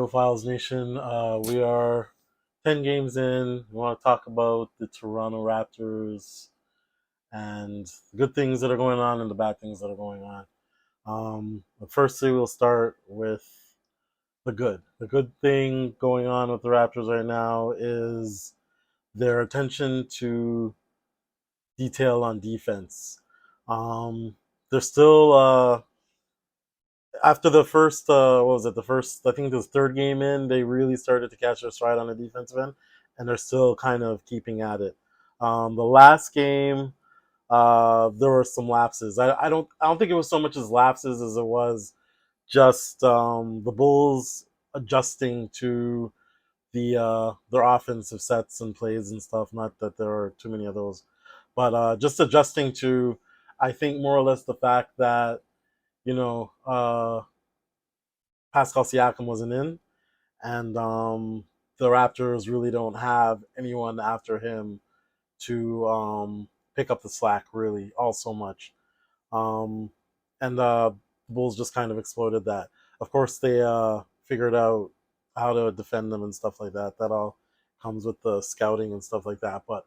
Profiles Nation. We are 10 games in. We want to talk about the Toronto Raptors and the good things that are going on and the bad things that are going on. But firstly, we'll start with the good. The good thing going on with the Raptors right now is their attention to detail on defense. Um, they're still after the first what was it, the first, I think it was third game in, they really started to catch their stride on the defensive end, and they're still kind of keeping at it. The last game, there were some lapses. I don't think it was so much as lapses as it was just the Bulls adjusting to their offensive sets and plays and stuff. Not that there are too many of those, but just adjusting to, I think, more or less the fact that you know Pascal Siakam wasn't in, and the Raptors really don't have anyone after him to pick up the slack really all so much. Um, and the Bulls just kind of exploded that. Of course, they figured out how to defend them and stuff like that. That all comes with the scouting and stuff like that. But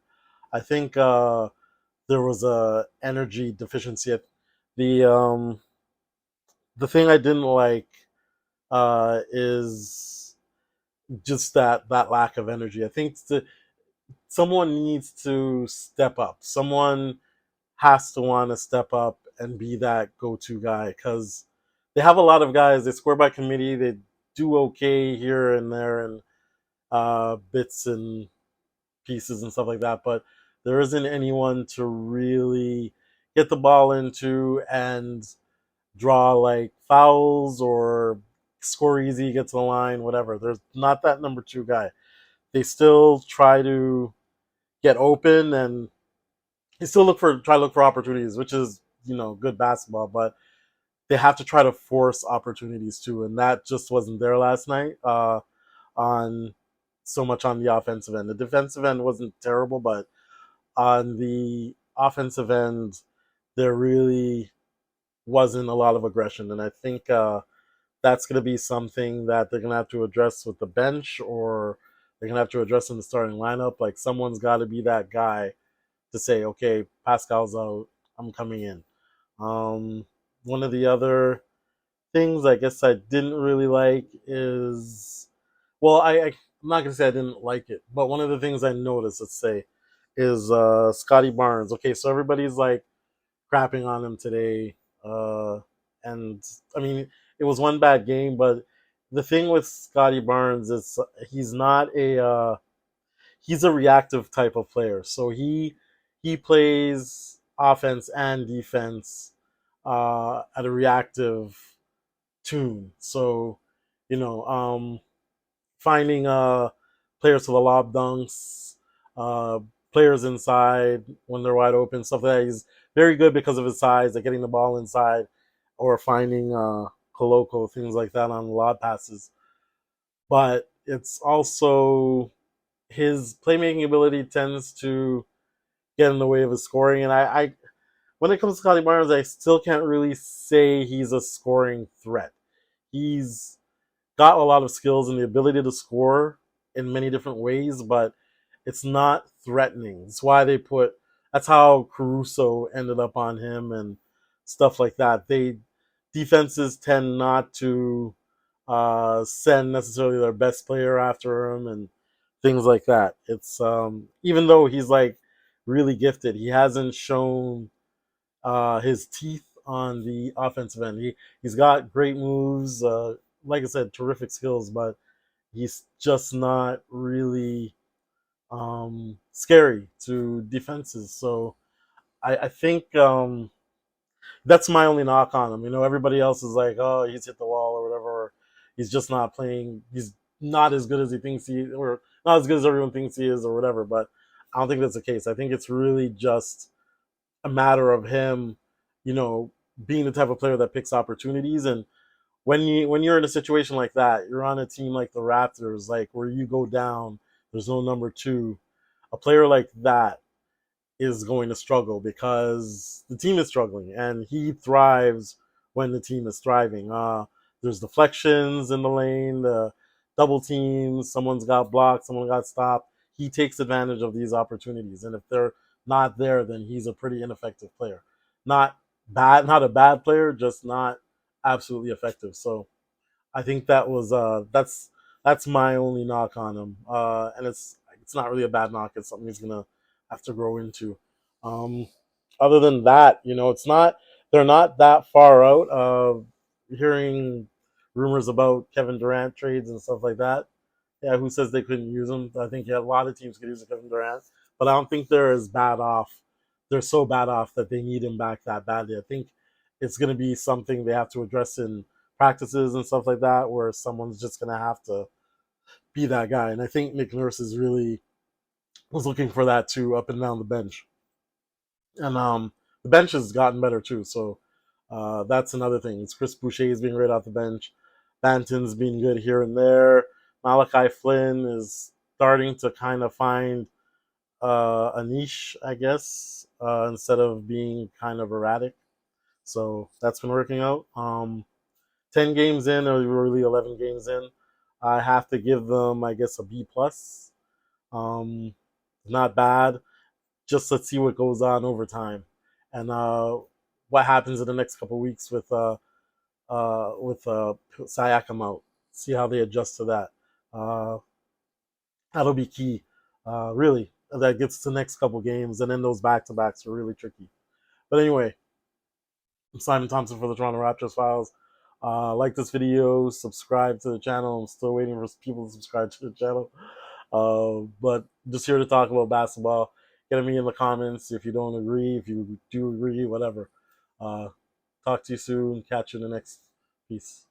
I think there was a energy deficiency. The the thing I didn't like is just that lack of energy. I think someone needs to step up. Someone has to want to step up and be that go-to guy because they have a lot of guys. They score by committee. They do okay here and there and bits and pieces and stuff like that. But there isn't anyone to really get the ball into and draw like fouls or score easy, get to the line, whatever. There's not that number two guy. They still try to get open and they still try to look for opportunities, which is good basketball. But they have to try to force opportunities too, and that just wasn't there last night. On so much on the offensive end, the defensive end wasn't terrible, but on the offensive end, there really wasn't a lot of aggression, and I think that's going to be something that they're going to have to address with the bench, or they're going to have to address in the starting lineup. Like someone's got to be that guy to say, okay, Pascal's out, I'm coming in. One of the other things I guess I didn't really like is, well, I'm not gonna say I didn't like it, but one of the things I noticed, let's say, is Scotty Barnes. Okay, so everybody's like crapping on him today, and I mean it was one bad game, but the thing with Scotty Barnes is he's not he's a reactive type of player. So he plays offense and defense at a reactive tune. So you know, finding players to the lob dunks, uh, players inside when they're wide open, stuff like that. He's very good because of his size at getting the ball inside or finding Koloko, things like that on lob passes. But it's also his playmaking ability tends to get in the way of his scoring. And I when it comes to Scotty Barnes, I still can't really say he's a scoring threat. He's got a lot of skills and the ability to score in many different ways, but it's not threatening. It's why that's how Caruso ended up on him and stuff like that. Defenses tend not to send necessarily their best player after him and things like that. It's even though he's like really gifted, he hasn't shown his teeth on the offensive end. He's got great moves, like I said, terrific skills, but he's just not really scary to defenses. So I think that's my only knock on him. Everybody else is like, oh, he's hit the wall or whatever. Or he's just not playing. He's not as good as he thinks or not as good as everyone thinks he is, or whatever. But I don't think that's the case. I think it's really just a matter of him, you know, being the type of player that picks opportunities. And when you're in a situation like that, you're on a team like the Raptors, like where you go down, there's no number two. A player like that is going to struggle because the team is struggling, and he thrives when the team is thriving. There's deflections in the lane. The double teams, someone's got blocked, someone got stopped. He takes advantage of these opportunities, and if they're not there, then he's a pretty ineffective player. Not bad, not a bad player, just not absolutely effective. So I think that's my only knock on him, and it's not really a bad knock. It's something he's gonna have to grow into. Um, Other than that, it's not they're not that far out of hearing rumors about Kevin Durant trades and stuff like that. Yeah, who says they couldn't use him? I think, yeah, a lot of teams could use Kevin Durant, but I don't think they're as bad off. They're so bad off that they need him back that badly. I think it's going to be something they have to address in practices and stuff like that, where someone's just going to have to be that guy. And I think Nick Nurse is really was looking for that too, up and down the bench. And the bench has gotten better too. So that's another thing. It's Chris Boucher's being great off the bench. Banton's been good here and there. Malachi Flynn is starting to kind of find a niche, I guess, instead of being kind of erratic. So that's been working out. 10 games in, or really 11 games in, I have to give them, I guess, a B plus. Um, Not bad. Just let's see what goes on over time, and what happens in the next couple of weeks with Siakam out. See how they adjust to that. Uh, that'll be key. Really, that gets to the next couple games, and then those back to backs are really tricky. But anyway, I'm Simon Thompson for the Toronto Raptors Files. Like this video, subscribe to the channel. I'm still waiting for people to subscribe to the channel. But just here to talk about basketball. Get at me in the comments if you don't agree, if you do agree, whatever. Uh, Talk to you soon. Catch you in the next piece.